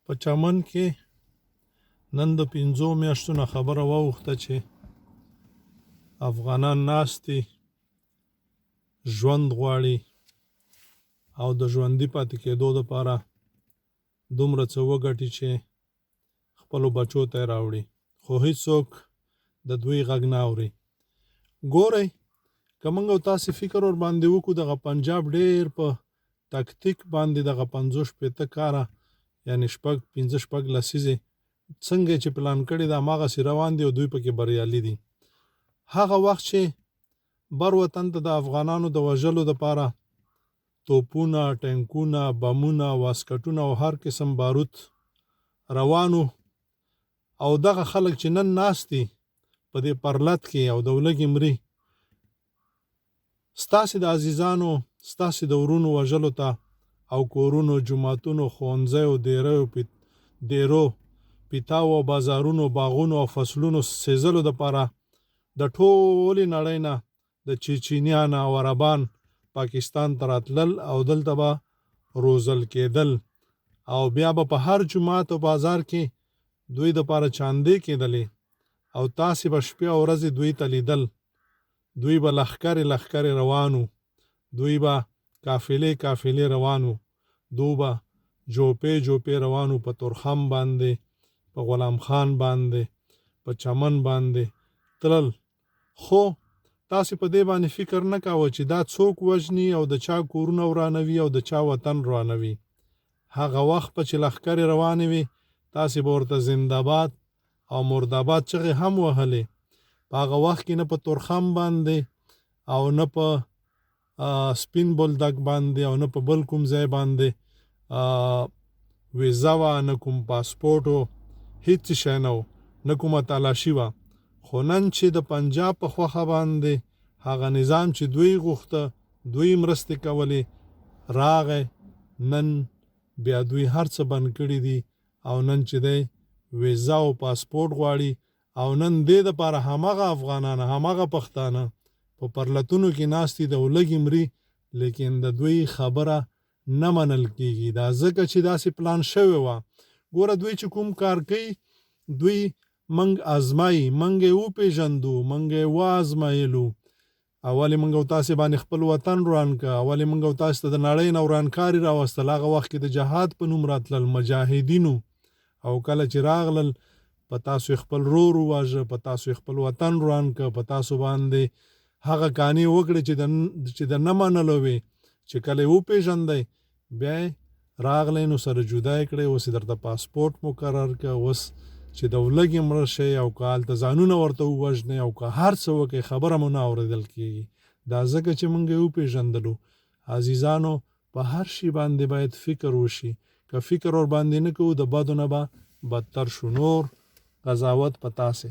په چمن کې نن د 5 میاشتو نه خبره واوښته چې افغانان ناست دي، ژوند غواړي او د ژوندي پاتې کېدو دپاره دومره څه وګټي چې خپلو بچو ته یې راوړي، خو هېڅوک د دوی غږ نه اوري. ګورئ، که موږ او تاسې فکر ورباندې وکړو، دغه پنجاب ډېر په تکتیک باندې دغه 50-60 کاره یعنې 15 لسیزې څنګه چې پلان کړي ده هماغسې روان دي او دوی پکې بریالي دي. هغه وخت چې بر وطن ته د افغانانو د وژلو دپاره توپونه، ټینکونه، بمونه، واسکټونه او هر قسم بارود روانو، او دغه خلک چې نن ناست دي په دې پرلت کې او د ولږې مري، ستاسې د عزیزانو، ستاسې د ورونو وژلو ته او کورونو، جوماتونو، ښوونځیو، دیرو، پیتاو او بازارونو، باغونو او فصلونو سیزلو دپاره د ټولې نړۍ نه د چیچینیان او عربان پاکستان ته راتلل او دلته به روزل کېدل، او بیا به په هر جومات او بازار کې دوی دپاره چاندې کېدلې او تاسې به شپې او ورځې دوی ته لیدل. دوی به لښکرې روانو، دوی به قافلې روانو، دوی به جوپې روانو، په تورخم باندې، په غلام خان باندې، په چمن باندې تلل. خو تاسې په دې باندې فکر نه کاوه چې دا څوک وژني او د چا کورونه ورانوي او د چا وطن ورانوي. هغه وخت به چې لښکرې روانې وي، تاسې به ورته زنده‌باد او مرده‌باد چغې هم وهلې. په هغه وخت کې نه په تورخم باندې او نه په سپین بولدک باندې او نه په بل کوم ځای باندې ویزه وه، نه کوم پاسپورټ و، هېڅ شی نه و، نه کومه تالاشي وه. خو نن چې د پنجاب په خوښه باندې هغه نظام چې دوی غوښته، دوی مرستې کولې، راغی، نن بیا دوی هر څه بند کړي دي او نن چې دی ویزه او پاسپورټ غواړي، او نن دې دپاره همغه افغانان، همغه پښتانه په پرلتونو کې ناست دي د ولږې مري، لیکن د دوی خبره نه منل کېږي. دا ځکه چې داسې پلان شوې وه. ګوره، دوی چې کوم کار کوي، دوی منګ ازمایي، منګ یې وپېژندو، منګ یې وازمایلو. اول یې منګ او تاسې باندې خپل وطن وران که، اول یې منګ او تاسې ته د نړۍ نه ورانکاري راوستل. هغه وخت کې د جهاد په نوم راتلل مجاهدینو، او کله چې راغلل په تاسو خپل رور وواژه، په تاسو خپل وطن وران که، په تاسو باندې هغه کانې وکړې چې د نه منلو وې، چې کله یې وپېژندئ بیا یې راغلی نو سره جدا یې کړئ، اوس یې درته پاسپورټ مقرر که، اوس چې د ولږې مړه شئ او که هلته ځانونه ورته ووژنئ او که هر څه وکئ، خبره مو نه اورېدل کېږي. دا ځکه چې موږ یې وپېژندلو. عزیزانو، په هر شي باندې باید فکر وشي. که فکر ورباندې نه کوو، د بدو نه به بدتر شو. نور قضاوت په تاسې.